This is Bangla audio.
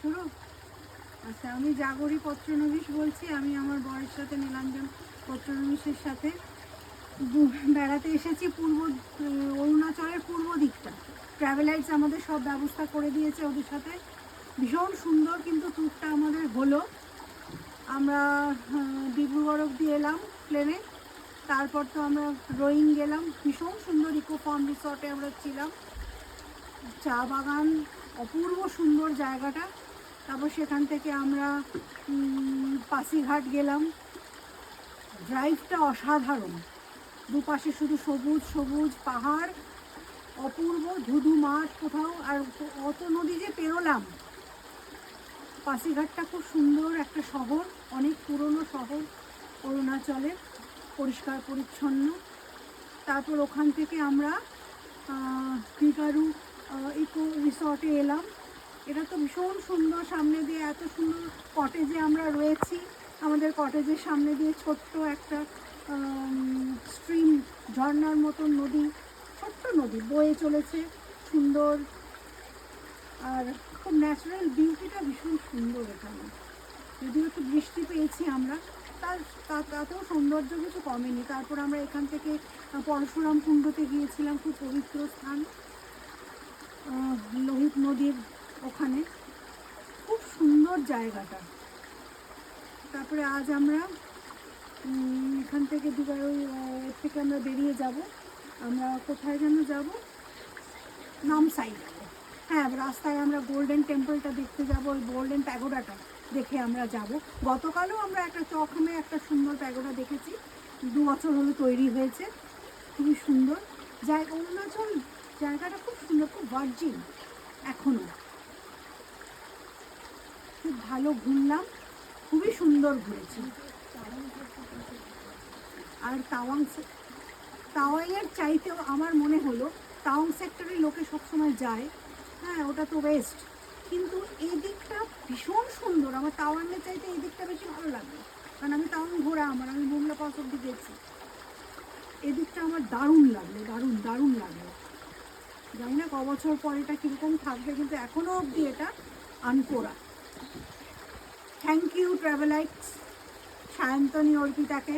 শুরু। আচ্ছা, আমি জাগরি পত্রনবিশ বলছি। আমি আমার বরের সাথে নীলাঞ্জন পত্রনবিশের সাথে বেড়াতে এসেছি অরুণাচলের পূর্ব দিকটা। ট্রাভেলাইটস আমাদের সব ব্যবস্থা করে দিয়েছে ওদের সাথে, ভীষণ সুন্দর। কিন্তু ট্যুরটা আমাদের হলো, আমরা ডিব্রুগড় অব্দি এলাম প্লেনে, তারপর তো আমরা রোয়িং গেলাম, ভীষণ সুন্দর ইকো ফার্ম রিসর্টে আমরা ছিলাম, চা বাগান, অপূর্ব সুন্দর জায়গাটা। তারপর সেখান থেকে আমরা পাসিঘাট গেলাম। ড্রাইভটা অসাধারণ, দুপাশে শুধু সবুজ সবুজ পাহাড়, অপূর্ব ধুধু মাঠ কোথাও, আর অত নদী যে পেরোলাম। পাসিঘাটটা খুব সুন্দর একটা শহর, অনেক পুরনো শহর অরুণাচলের, পরিষ্কার পরিচ্ছন্ন। তারপর ওখান থেকে আমরা বিকারু ইকো রিসর্টে এলাম। এটা তো ভীষণ সুন্দর, সামনে দিয়ে এত সুন্দর কটেজে আমরা রয়েছি। আমাদের কটেজের সামনে দিয়ে ছোট্ট একটা স্ট্রিম, ঝর্নার মতন নদী, ছোট্ট নদী বয়ে চলেছে, সুন্দর। আর খুব ন্যাচারাল বিউটিটা ভীষণ সুন্দর এখানে। যদিও একটু বৃষ্টি পেয়েছি আমরা, তাতেও সৌন্দর্য কিছু কমেনি। তারপর আমরা এখান থেকে পরশুরাম কুণ্ডতে গিয়েছিলাম, খুব পবিত্র স্থান, লোহিত নদীর ওখানে, খুব সুন্দর জায়গাটা। তারপরে আজ আমরা এখান থেকে থেকে আমরা বেরিয়ে যাব। আমরা কোথায় যেন যাব, নামসাই। হ্যাঁ, রাস্তায় আমরা গোল্ডেন টেম্পলটা দেখতে যাব, ওই গোল্ডেন প্যাগোডাটা দেখে আমরা যাব। গতকালও আমরা একটা চকমে একটা সুন্দর প্যাগোডা দেখেছি, 2 বছর হলো তৈরি হয়েছে, খুবই সুন্দর। অরুণাচল জায়গাটা খুব সুন্দর, খুব ভার্জিন এখনও। খুব ভালো ঘুরলাম, খুবই সুন্দর ঘুরেছি। আর তাওয়াংয়ের চাইতেও আমার মনে হলো টাউন সেক্টরে লোকে সবসময় যায়, হ্যাঁ ওটা তো ওয়েস্ট, কিন্তু এই দিকটা ভীষণ সুন্দর। আমার তাওয়াংয়ের চাইতে এই দিকটা বেশি ভালো লাগলো, কারণ আমি তাওয়াং ঘোরা, আমি বুমলা পাস অব্দি গেছি। এই দিকটা আমার দারুণ লাগলো, দারুণ দারুণ লাগলো। জানি না কবছর পর এটা কীরকম থাকবে, কিন্তু এখনও অবধি এটা আনকোরা। Thank you Travelites, Sayantani অর্পিতাকে।